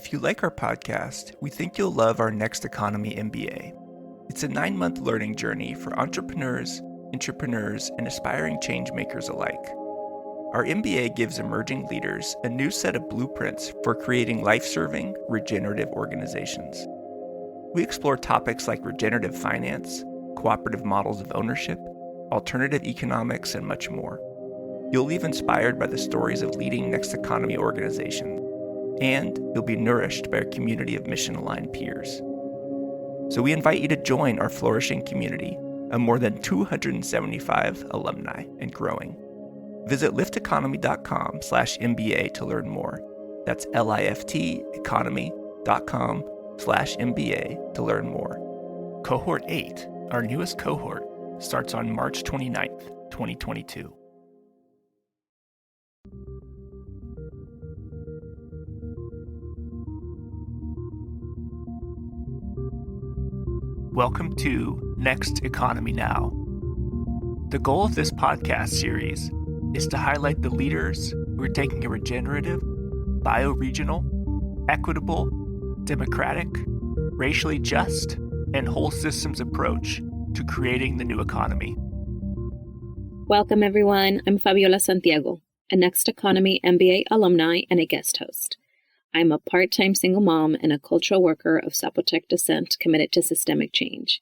If you like our podcast, we think you'll love our Next Economy MBA. It's a 9-month learning journey for entrepreneurs, intrapreneurs, and aspiring change makers alike. Our MBA gives emerging leaders a new set of blueprints for creating life-serving, regenerative organizations. We explore topics like regenerative finance, cooperative models of ownership, alternative economics, and much more. You'll leave inspired by the stories of leading Next Economy organizations, and you'll be nourished by a community of mission-aligned peers. So we invite you to join our flourishing community of more than 275 alumni and growing. Visit lifteconomy.com/MBA to learn more. That's lifteconomy.com/MBA to learn more. Cohort 8, our newest cohort, starts on March 29th, 2022. Welcome to Next Economy Now. The goal of this podcast series is to highlight the leaders who are taking a regenerative, bioregional, equitable, democratic, racially just, and whole systems approach to creating the new economy. Welcome, everyone. I'm Fabiola Santiago, a Next Economy MBA alumni and a guest host. I'm a part-time single mom and a cultural worker of Zapotec descent committed to systemic change.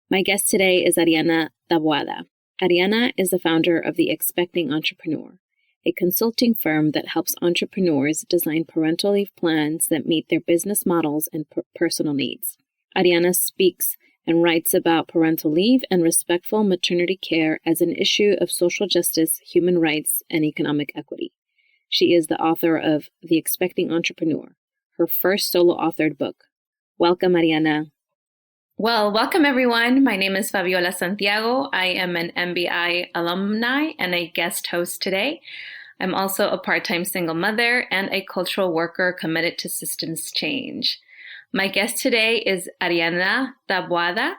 My guest today is Arianna Taboada. Arianna is the founder of The Expecting Entrepreneur, a consulting firm that helps entrepreneurs design parental leave plans that meet their business models and personal needs. Arianna speaks and writes about parental leave and respectful maternity care as an issue of social justice, human rights, and economic equity. She is the author of The Expecting Entrepreneur, her first solo-authored book. Welcome, Arianna. Well, welcome everyone. My name is Fabiola Santiago. I am an MBA alumni and a guest host today. I'm also a part-time single mother and a cultural worker committed to systems change. My guest today is Arianna Taboada.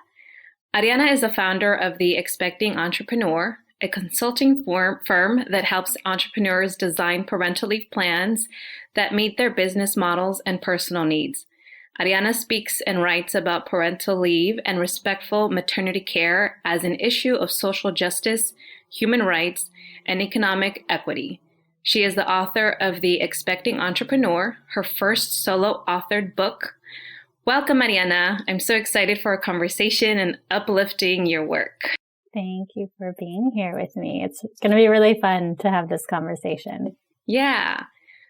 Arianna is the founder of The Expecting Entrepreneur, a consulting firm that helps entrepreneurs design parental leave plans that meet their business models and personal needs. Arianna speaks and writes about parental leave and respectful maternity care as an issue of social justice, human rights, and economic equity. She is the author of The Expecting Entrepreneur, her first solo-authored book. Welcome, Arianna. I'm so excited for our conversation and uplifting your work. Thank you for being here with me. It's going to be really fun to have this conversation. Yeah.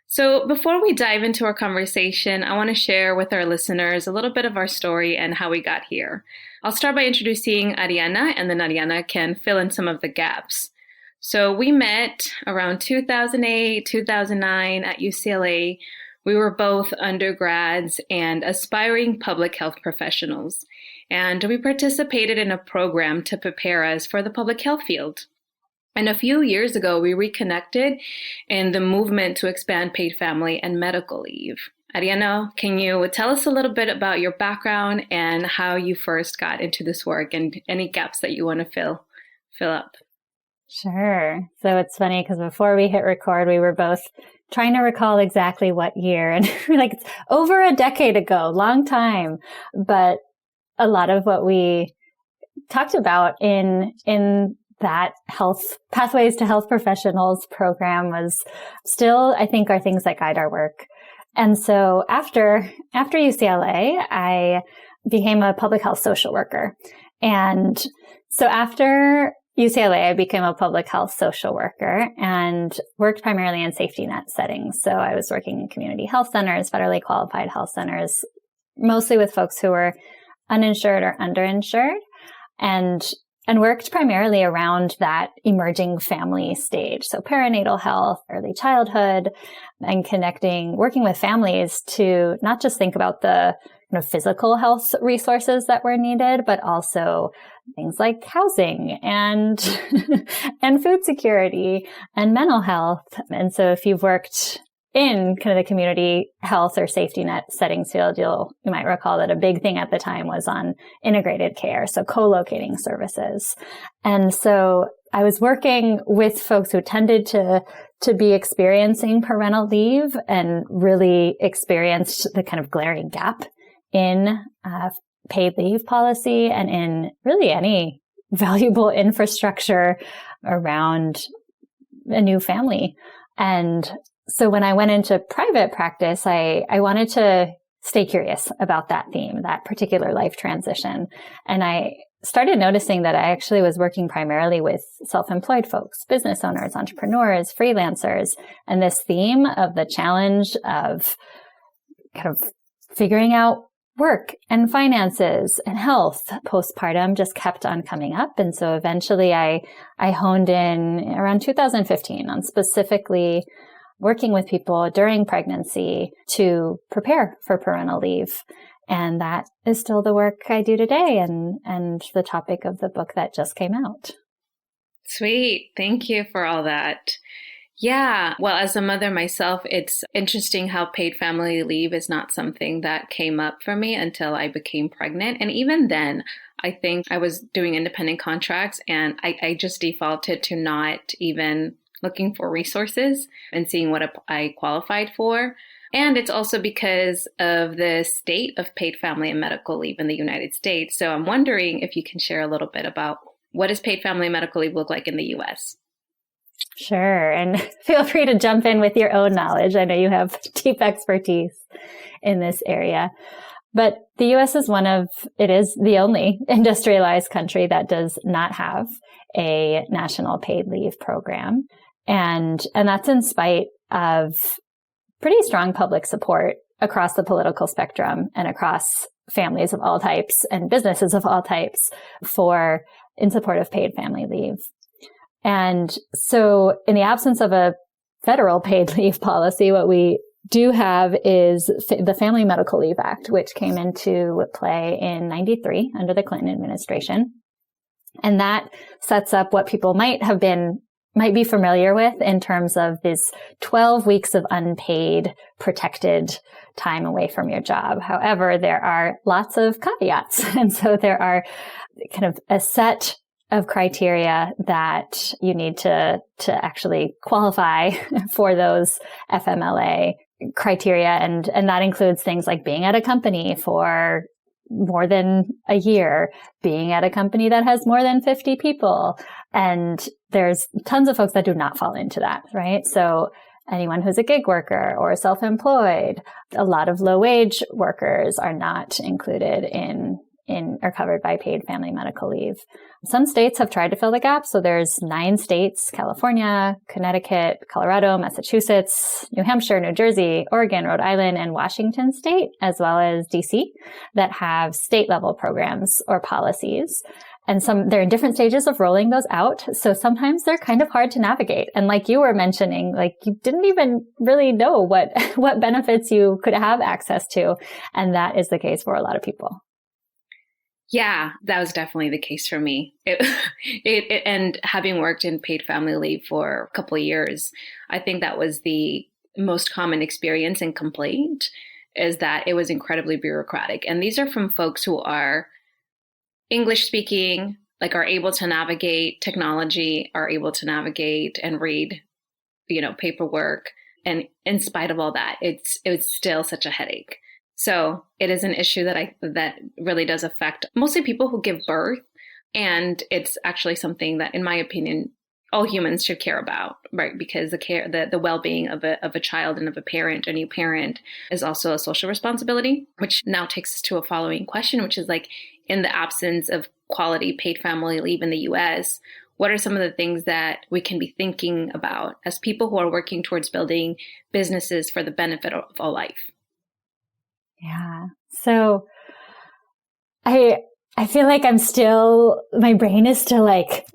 So before we dive into our conversation, I want to share with our listeners a little bit of our story and how we got here. I'll start by introducing Arianna, and then Arianna can fill in some of the gaps. So we met around 2008, 2009 at UCLA. We were both undergrads and aspiring public health professionals, and we participated in a program to prepare us for the public health field. And a few years ago, we reconnected in the movement to expand paid family and medical leave. Arianna, can you tell us a little bit about your background and how you first got into this work and any gaps that you want to fill up? Sure. So it's funny because before we hit record, we were both trying to recall exactly what year. And we're like, it's over a decade ago, long time. But a lot of what we talked about in that health pathways to health professionals program was still, I think, are things that guide our work. And so after UCLA, I became a public health social worker. And so after UCLA, I became a public health social worker and worked primarily in safety net settings. So I was working in community health centers, federally qualified health centers, mostly with folks who were uninsured or underinsured, and worked primarily around that emerging family stage. So perinatal health, early childhood, and working with families to not just think about the physical health resources that were needed, but also things like housing and food security and mental health. And so if you've worked in kind of the community health or safety net settings field, you might recall that a big thing at the time was on integrated care, so co-locating services. And so I was working with folks who tended to be experiencing parental leave and really experienced the kind of glaring gap in paid leave policy and in really any valuable infrastructure around a new family. And so when I went into private practice, I wanted to stay curious about that theme, that particular life transition. And I started noticing that I actually was working primarily with self-employed folks, business owners, entrepreneurs, freelancers, and this theme of the challenge of kind of figuring out work and finances and health postpartum just kept on coming up. And so eventually I honed in around 2015 on specifically working with people during pregnancy to prepare for parental leave. And that is still the work I do today and the topic of the book that just came out. Sweet. Thank you for all that. Yeah. Well, as a mother myself, it's interesting how paid family leave is not something that came up for me until I became pregnant. And even then, I think I was doing independent contracts and I just defaulted to not even looking for resources and seeing what I qualified for. And it's also because of the state of paid family and medical leave in the United States. So I'm wondering if you can share a little bit about what does paid family and medical leave look like in the U.S.? Sure. And feel free to jump in with your own knowledge. I know you have deep expertise in this area. But the U.S. is the only industrialized country that does not have a national paid leave program. And that's in spite of pretty strong public support across the political spectrum and across families of all types and businesses of all types in support of paid family leave. And so in the absence of a federal paid leave policy, what we do have is the Family Medical Leave Act, which came into play in 93 under the Clinton administration. And that sets up what people might be familiar with in terms of this 12 weeks of unpaid, protected time away from your job. However, there are lots of caveats. And so there are kind of a set of criteria that you need to actually qualify for those FMLA criteria. And that includes things like being at a company for more than a year, being at a company that has more than 50 people. And there's tons of folks that do not fall into that, right? So anyone who's a gig worker or self-employed, a lot of low-wage workers are not included in or covered by paid family medical leave. Some states have tried to fill the gap. So there's 9 states, California, Connecticut, Colorado, Massachusetts, New Hampshire, New Jersey, Oregon, Rhode Island, and Washington state, as well as DC, that have state level programs or policies. And they're in different stages of rolling those out. So sometimes they're kind of hard to navigate. And like you were mentioning, like you didn't even really know what benefits you could have access to. And that is the case for a lot of people. Yeah, that was definitely the case for me. And having worked in paid family leave for a couple of years, I think that was the most common experience and complaint, is that it was incredibly bureaucratic. And these are from folks who are English speaking, like are able to navigate technology, are able to navigate and read, paperwork. And in spite of all that, it's still such a headache. So it is an issue that really does affect mostly people who give birth. And it's actually something that, in my opinion, all humans should care about, right? Because the well-being of a child and of a new parent is also a social responsibility, which now takes us to a following question, which is like, in the absence of quality paid family leave in the US, what are some of the things that we can be thinking about as people who are working towards building businesses for the benefit of all life? Yeah. So I feel like my brain is still like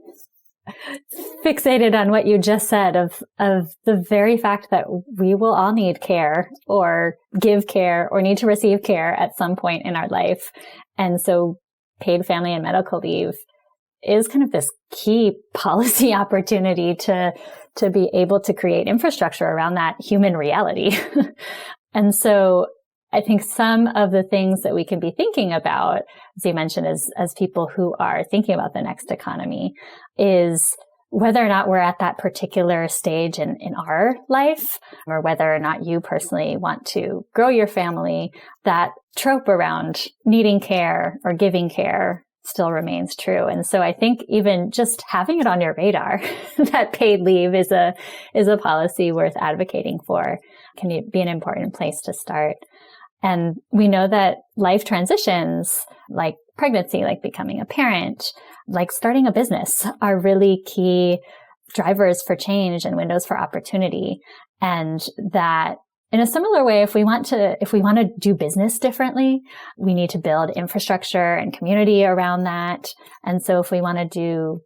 fixated on what you just said of the very fact that we will all need care or give care or need to receive care at some point in our life. And so paid family and medical leave is kind of this key policy opportunity to be able to create infrastructure around that human reality. And so I think some of the things that we can be thinking about, as you mentioned, as people who are thinking about the next economy, is whether or not we're at that particular stage in our life, or whether or not you personally want to grow your family, that trope around needing care or giving care still remains true. And so I think even just having it on your radar that paid leave is a policy worth advocating for can be an important place to start. And we know that life transitions like pregnancy, like becoming a parent, like starting a business are really key drivers for change and windows for opportunity. And that in a similar way, if we want to do business differently, we need to build infrastructure and community around that. And so if we want to do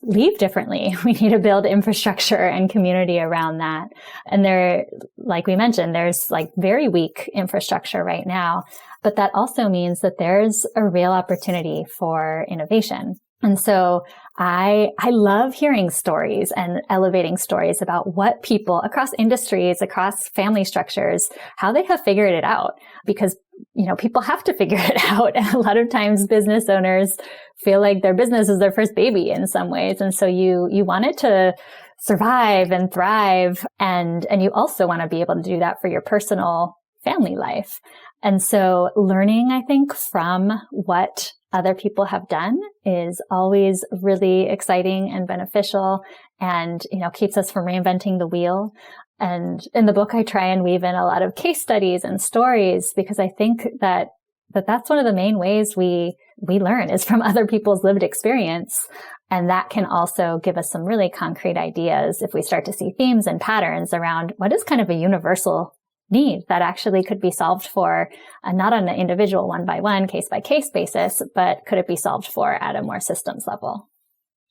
leave differently, we need to build infrastructure and community around that. And there, like we mentioned, there's like very weak infrastructure right now, but that also means that there's a real opportunity for innovation. And so I love hearing stories and elevating stories about what people across industries, across family structures, how they have figured it out, because, people have to figure it out. And a lot of times business owners feel like their business is their first baby in some ways. And so you want it to survive and thrive. And you also want to be able to do that for your personal family life. And so learning, I think, from what other people have done is always really exciting and beneficial and, keeps us from reinventing the wheel. And in the book, I try and weave in a lot of case studies and stories because I think that that's one of the main ways we learn is from other people's lived experience. And that can also give us some really concrete ideas if we start to see themes and patterns around what is kind of a universal need that actually could be solved for, not on an individual one-by-one, case-by-case basis, but could it be solved for at a more systems level?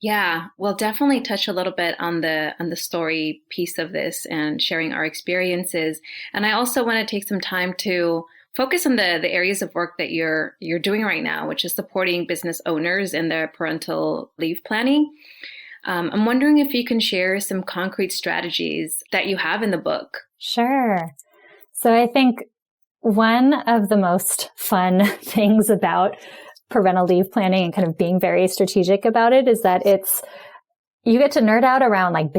Yeah, we'll definitely touch a little bit on the story piece of this and sharing our experiences. And I also want to take some time to focus on the areas of work that you're doing right now, which is supporting business owners in their parental leave planning. I'm wondering if you can share some concrete strategies that you have in the book. Sure. So I think one of the most fun things about parental leave planning and kind of being very strategic about it is that you get to nerd out around like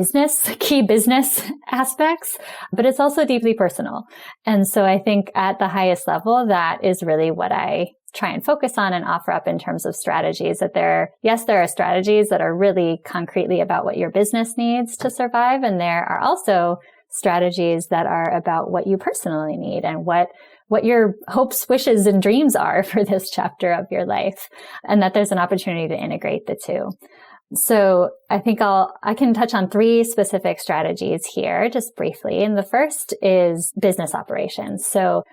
key business aspects, but it's also deeply personal. And so I think at the highest level, that is really what I try and focus on and offer up in terms of strategies that there are strategies that are really concretely about what your business needs to survive. And there are also strategies that are about what you personally need and what your hopes, wishes, and dreams are for this chapter of your life, and that there's an opportunity to integrate the two. So I think I can touch on 3 specific strategies here just briefly. And the first is business operations. So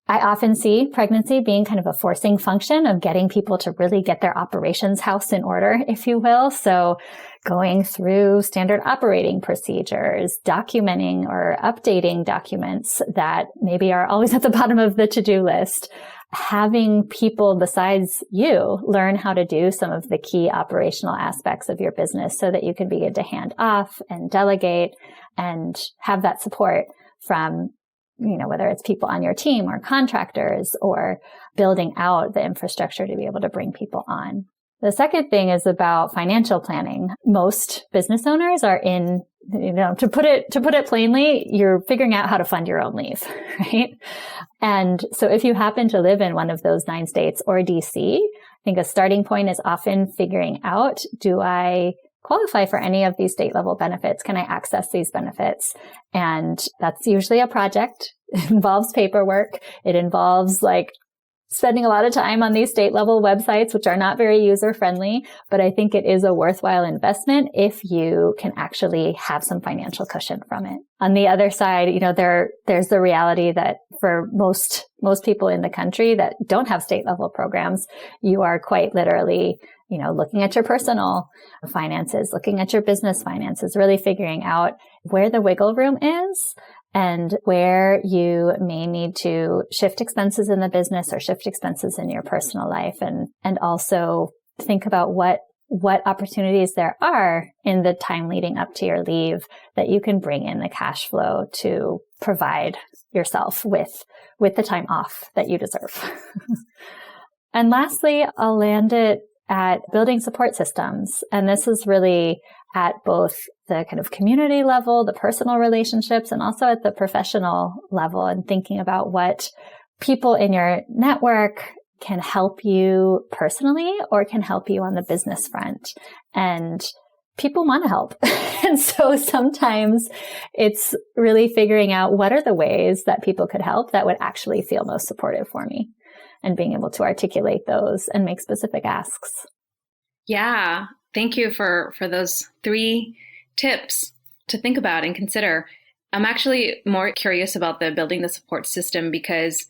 I often see pregnancy being kind of a forcing function of getting people to really get their operations house in order, if you will. So going through standard operating procedures, documenting or updating documents that maybe are always at the bottom of the to-do list, having people besides you learn how to do some of the key operational aspects of your business so that you can begin to hand off and delegate and have that support from whether it's people on your team or contractors or building out the infrastructure to be able to bring people on. The second thing is about financial planning. Most business owners are to put it plainly, you're figuring out how to fund your own leave, right? And so if you happen to live in one of those 9 states or DC, I think a starting point is often figuring out, do I qualify for any of these state level benefits? Can I access these benefits? And that's usually a project. It involves paperwork. It involves spending a lot of time on these state level websites, which are not very user friendly, but I think it is a worthwhile investment if you can actually have some financial cushion from it. On the other side, there's the reality that for most people in the country that don't have state level programs, you are quite literally looking at your personal finances, looking at your business finances, really figuring out where the wiggle room is and where you may need to shift expenses in the business or shift expenses in your personal life. And also think about what opportunities there are in the time leading up to your leave that you can bring in the cash flow to provide yourself with the time off that you deserve. And lastly, I'll land it at building support systems. And this is really at both the kind of community level, the personal relationships, and also at the professional level, and thinking about what people in your network can help you personally or can help you on the business front. And people want to help. And so sometimes it's really figuring out what are the ways that people could help that would actually feel most supportive for me, and being able to articulate those and make specific asks. Yeah. Thank you for those 3 tips to think about and consider. I'm actually more curious about the building the support system, because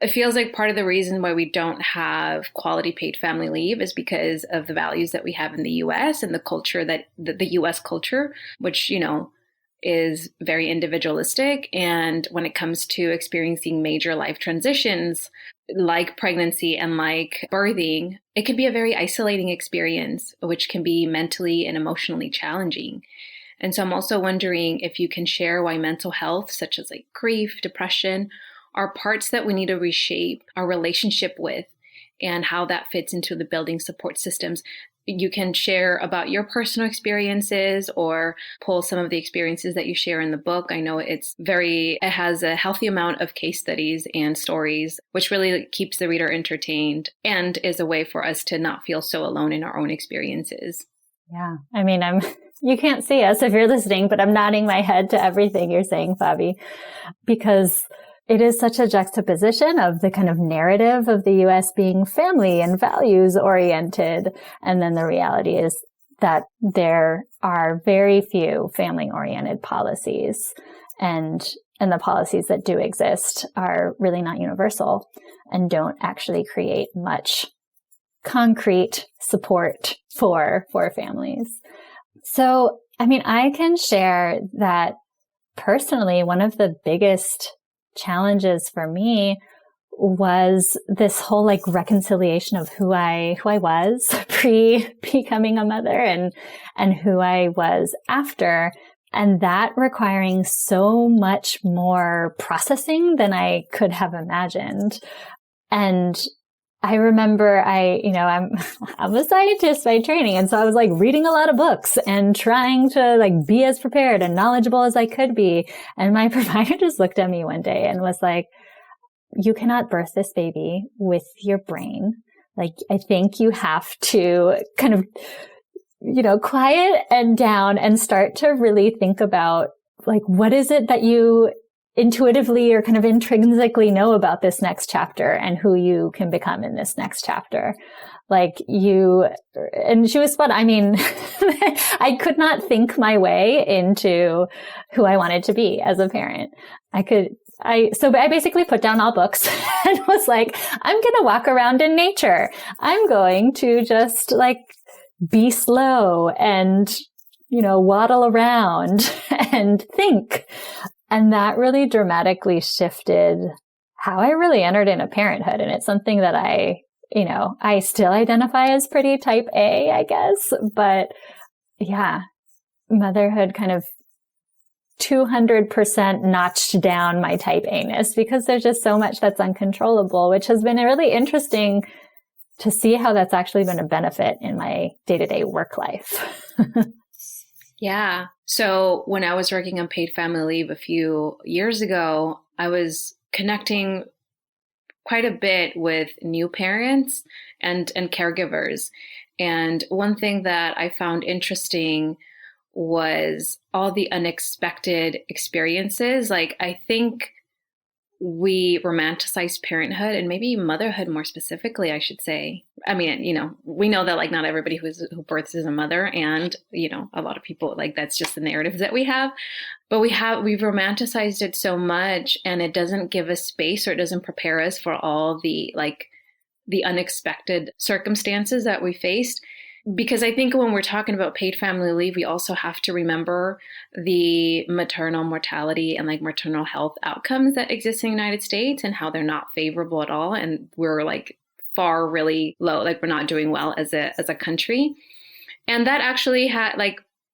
it feels like part of the reason why we don't have quality paid family leave is because of the values that we have in the US and the culture that the US culture, which, is very individualistic. And when it comes to experiencing major life transitions like pregnancy and like birthing, it can be a very isolating experience, which can be mentally and emotionally challenging. And so I'm also wondering if you can share why mental health, such as like grief, depression, are parts that we need to reshape our relationship with, and how that fits into the building support systems. You can share about your personal experiences or pull some of the experiences that you share in the book. I know it has a healthy amount of case studies and stories, which really keeps the reader entertained and is a way for us to not feel so alone in our own experiences. Yeah. I mean, you can't see us if you're listening, but I'm nodding my head to everything you're saying, Fabi, because it is such a juxtaposition of the kind of narrative of the US being family and values oriented. And then the reality is that there are very few family oriented policies, and the policies that do exist are really not universal and don't actually create much concrete support for families. So, I mean, I can share that personally, one of the biggest challenges for me was this whole like reconciliation of who I was pre becoming a mother and who I was after, and that requiring so much more processing than I could have imagined. And I remember I'm a scientist by training. And so I was like reading a lot of books and trying to like be as prepared and knowledgeable as I could be. And my provider just looked at me one day and was like, you cannot birth this baby with your brain. Like, I think you have to kind of, quiet and down and start to really think about like, what is it that you intuitively or kind of intrinsically know about this next chapter and who you can become in this next chapter. And she was fun. I mean, I could not think my way into who I wanted to be as a parent. So I basically put down all books and was like, I'm going to walk around in nature. I'm going to just like be slow and, waddle around and think. And that really dramatically shifted how I really entered into parenthood. And it's something that I still identify as pretty type A, I guess. But yeah, motherhood kind of 200% notched down my type A-ness, because there's just so much that's uncontrollable, which has been really interesting to see how that's actually been a benefit in my day-to-day work life. Yeah. So when I was working on paid family leave a few years ago, I was connecting quite a bit with new parents and caregivers. And one thing that I found interesting was all the unexpected experiences. Like, I think we romanticize parenthood and maybe motherhood more specifically, I should say. I mean, we know that like not everybody who births is a mother, and, a lot of people, like, that's just the narratives that we have, but we've romanticized it so much, and it doesn't give us space, or it doesn't prepare us for all the unexpected circumstances that we faced. Because I think when we're talking about paid family leave, we also have to remember the maternal mortality and like maternal health outcomes that exist in the United States, and how they're not favorable at all. And we're like far really low, like we're not doing well as a country. And that actually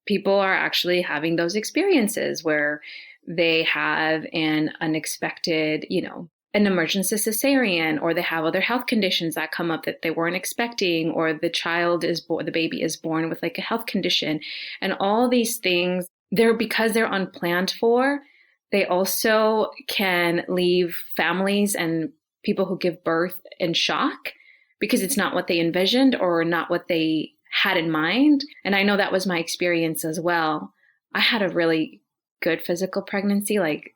people are actually having those experiences where they have an unexpected, an emergency cesarean, or they have other health conditions that come up that they weren't expecting, or the baby is born with like a health condition. And all these things, because they're unplanned for, they also can leave families and people who give birth in shock because it's not what they envisioned or not what they had in mind. And I know that was my experience as well. I had a really good physical pregnancy. Like,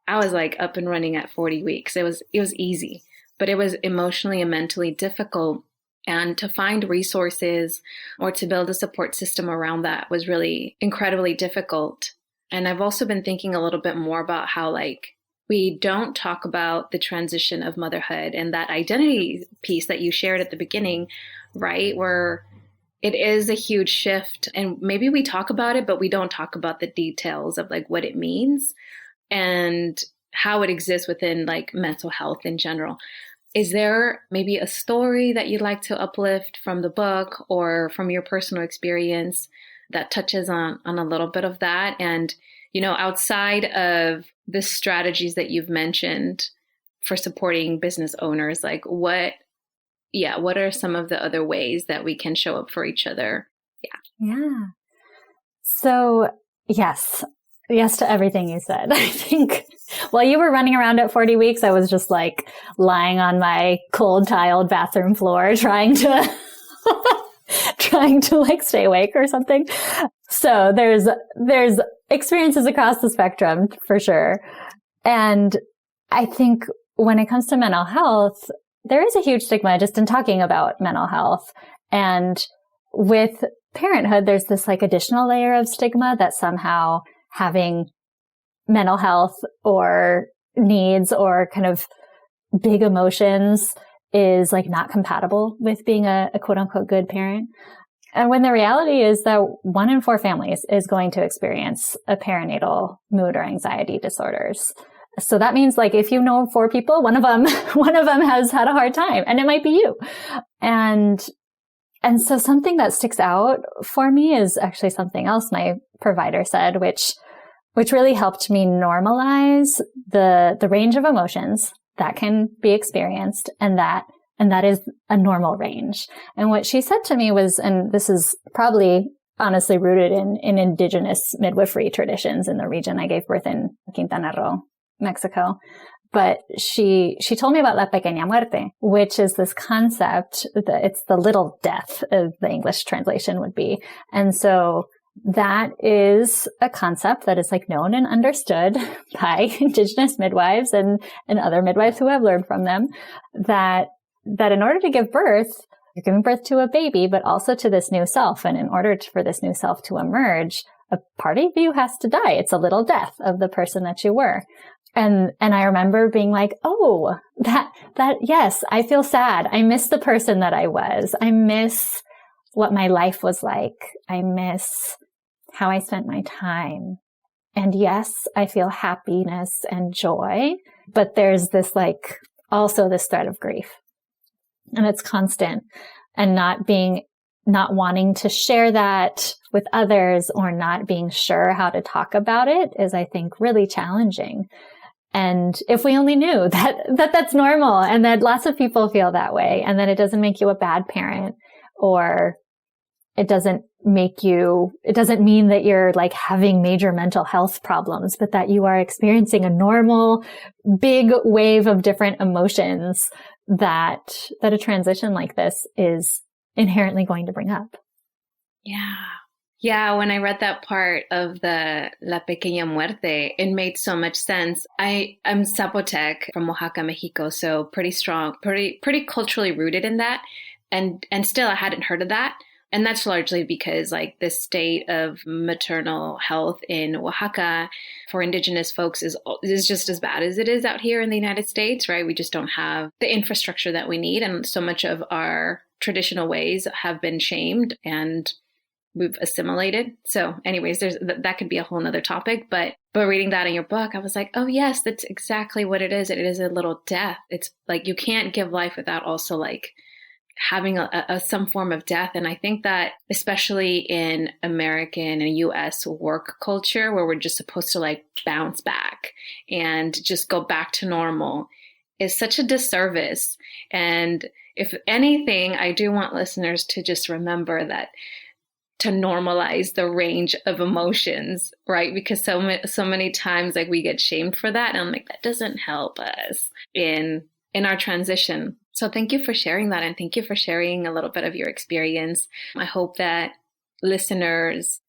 I was like up and running at 40 weeks. It was easy, but it was emotionally and mentally difficult. And to find resources or to build a support system around that was really incredibly difficult. And I've also been thinking a little bit more about how like we don't talk about the transition of motherhood and that identity piece that you shared at the beginning, right? Where it is a huge shift, and maybe we talk about it, but we don't talk about the details of like what it means and how it exists within like mental health in general. Is there maybe a story that you'd like to uplift from the book or from your personal experience that touches on a little bit of that? And, you know, outside of the strategies that you've mentioned for supporting business owners, like what are some of the other ways that we can show up for each other? Yeah. So yes to everything you said. I think while you were running around at 40 weeks, I was just like lying on my cold tiled bathroom floor trying to like stay awake or something. So there's experiences across the spectrum for sure. And I think when it comes to mental health, there is a huge stigma just in talking about mental health. And with parenthood, there's this like additional layer of stigma that somehow having mental health or needs or kind of big emotions is like not compatible with being a quote unquote good parent. And when the reality is that 1 in 4 families is going to experience a perinatal mood or anxiety disorders. So that means like if you know 4 people, one of them has had a hard time, and it might be you. And so something that sticks out for me is actually something else my provider said, which really helped me normalize the range of emotions that can be experienced, and that is a normal range. And what she said to me was, and this is probably honestly rooted in indigenous midwifery traditions in the region. I gave birth in Quintana Roo, Mexico. But she told me about la pequeña muerte, which is this concept that it's the little death, as the English translation would be. And so that is a concept that is like known and understood by indigenous midwives and other midwives who have learned from them, that in order to give birth, you're giving birth to a baby, but also to this new self. And in order for this new self to emerge, a part of you has to die. It's a little death of the person that you were. And I remember being like, oh, that, yes, I feel sad. I miss the person that I was. I miss what my life was like. I miss how I spent my time. And yes, I feel happiness and joy, but there's this like, also this thread of grief. And it's constant, and not wanting to share that with others or not being sure how to talk about it is, I think, really challenging. And if we only knew that that's normal and that lots of people feel that way, and that it doesn't make you a bad parent, or it doesn't mean that you're like having major mental health problems, but that you are experiencing a normal big wave of different emotions that a transition like this is inherently going to bring up. Yeah, when I read that part of the La Pequeña Muerte, it made so much sense. I'm Zapotec from Oaxaca, Mexico, so pretty strong, pretty culturally rooted in that. And still I hadn't heard of that. And that's largely because like the state of maternal health in Oaxaca for indigenous folks is just as bad as it is out here in the United States, right? We just don't have the infrastructure that we need. And so much of our traditional ways have been shamed and we've assimilated. So anyways, that could be a whole nother topic, but reading that in your book, I was like, oh yes, that's exactly what it is. It is a little death. It's like, you can't give life without also like having some form of death. And I think that especially in American and US work culture, where we're just supposed to like bounce back and just go back to normal, is such a disservice. And if anything, I do want listeners to just remember that, to normalize the range of emotions, right? Because so many times like we get shamed for that. And I'm like, that doesn't help us in our transition. So thank you for sharing that. And thank you for sharing a little bit of your experience. I hope that listeners,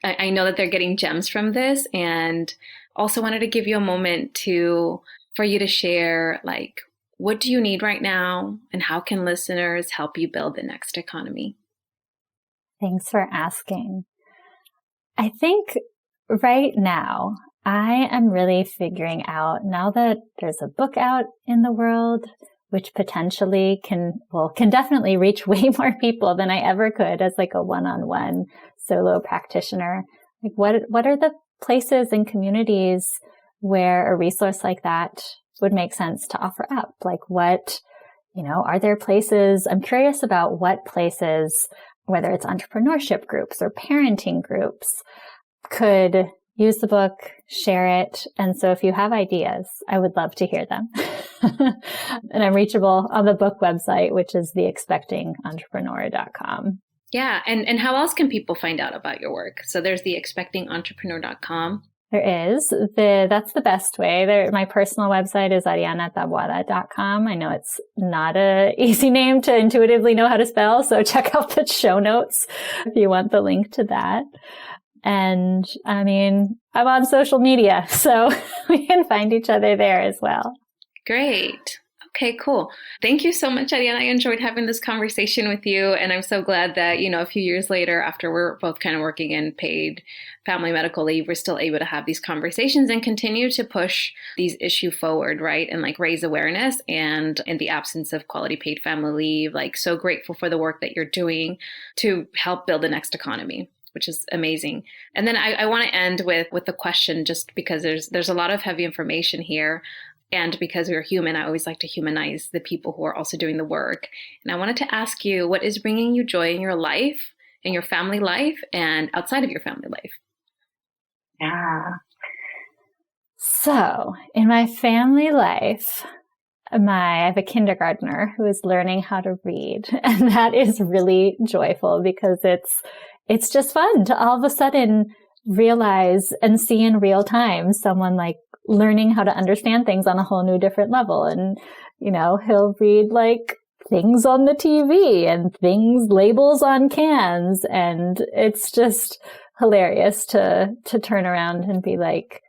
I know that they're getting gems from this, and also wanted to give you a moment for you to share, like, what do you need right now and how can listeners help you build the next economy? Thanks for asking. I think right now, I am really figuring out, now that there's a book out in the world, which potentially can definitely reach way more people than I ever could as like a one-on-one solo practitioner. Like what are the places and communities where a resource like that would make sense to offer up? Like are there places, I'm curious about what places, whether it's entrepreneurship groups or parenting groups, could use the book, share it. And so if you have ideas, I would love to hear them. And I'm reachable on the book website, which is theexpectingentrepreneur.com. Yeah. And how else can people find out about your work? So there's theexpectingentrepreneur.com. There is. That's the best way. My personal website is ariannataboada.com. I know it's not an easy name to intuitively know how to spell, so check out the show notes if you want the link to that. And I mean, I'm on social media, so we can find each other there as well. Great. Okay, cool. Thank you so much, Arianna. I enjoyed having this conversation with you. And I'm so glad that, a few years later, after we're both kind of working in paid family medical leave, we're still able to have these conversations and continue to push these issues forward, right? And like raise awareness. And in the absence of quality paid family leave, like so grateful for the work that you're doing to help build the next economy, which is amazing. And then I want to end with the question, just because there's a lot of heavy information here. And because we're human, I always like to humanize the people who are also doing the work. And I wanted to ask you, what is bringing you joy in your life, in your family life, and outside of your family life? Yeah. So in my family life, I have a kindergartner who is learning how to read. And that is really joyful because it's just fun to all of a sudden realize and see in real time someone like learning how to understand things on a whole new different level. And, he'll read like things on the TV and labels on cans. And it's just hilarious to turn around and be like,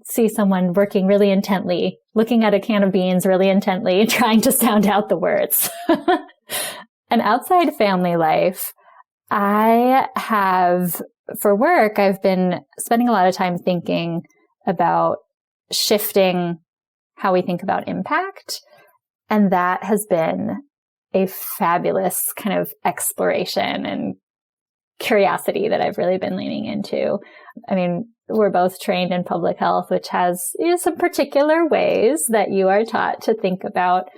see someone working really intently, looking at a can of beans really intently, trying to sound out the words. And outside family life, for work, I've been spending a lot of time thinking about shifting how we think about impact. And that has been a fabulous kind of exploration and curiosity that I've really been leaning into. I mean, we're both trained in public health, which has some particular ways that you are taught to think about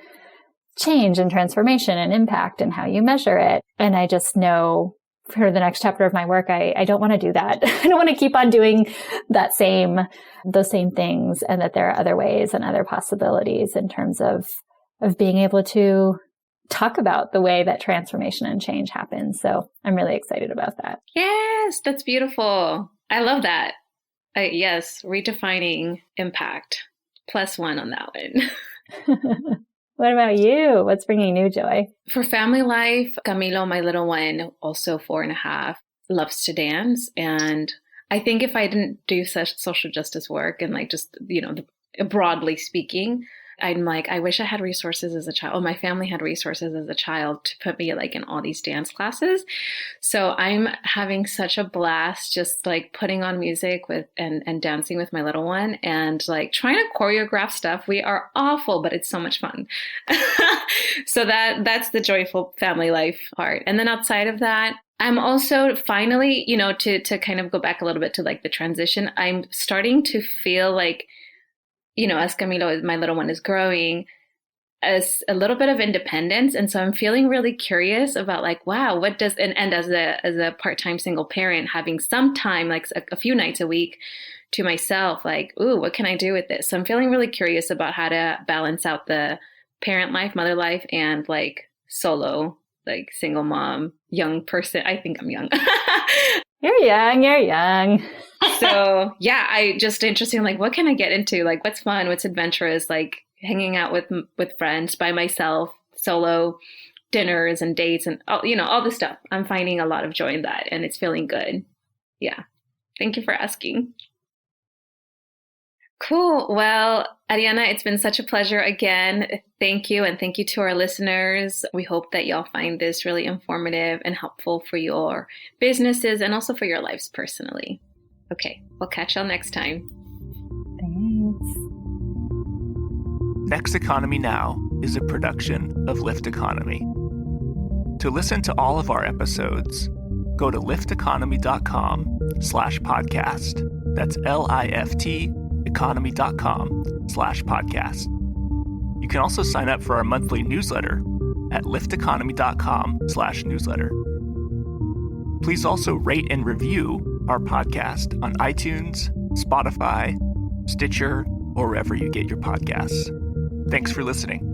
change and transformation and impact and how you measure it. And I just know for the next chapter of my work, I don't want to do that. I don't want to keep on doing those same things, and that there are other ways and other possibilities in terms of being able to talk about the way that transformation and change happens. So I'm really excited about that. Yes, that's beautiful. I love that. Yes, redefining impact. +1 on that one. What about you? What's bringing you joy? For family life, Camilo, my little one, also 4.5, loves to dance. And I think if I didn't do such social justice work and like just, broadly speaking, I'm like, I wish I had resources as a child. Oh, my family had resources as a child to put me like in all these dance classes. So I'm having such a blast just like putting on music with and dancing with my little one and like trying to choreograph stuff. We are awful, but it's so much fun. So that's the joyful family life part. And then outside of that, I'm also finally, to kind of go back a little bit to like the transition, I'm starting to feel like, as Camilo, my little one, is growing, as a little bit of independence. And so I'm feeling really curious about like, wow, what does, and as a part-time single parent, having some time, like a few nights a week to myself, like, ooh, what can I do with this? So I'm feeling really curious about how to balance out the parent life, mother life, and like solo, like single mom, young person. I think I'm young. You're young. So yeah, I just interesting, like, what can I get into? Like, what's fun? What's adventurous? Like hanging out with friends, by myself, solo dinners and dates and all, all this stuff. I'm finding a lot of joy in that, and it's feeling good. Yeah. Thank you for asking. Cool. Well, Arianna, it's been such a pleasure again. Thank you. And thank you to our listeners. We hope that y'all find this really informative and helpful for your businesses and also for your lives personally. Okay. We'll catch y'all next time. Thanks. Next Economy Now is a production of Lift Economy. To listen to all of our episodes, go to lifteconomy.com/podcast. That's LIFT economy.com/podcast. You can also sign up for our monthly newsletter at lifteconomy.com/newsletter. Please also rate and review our podcast on iTunes, Spotify, Stitcher, or wherever you get your podcasts. Thanks for listening.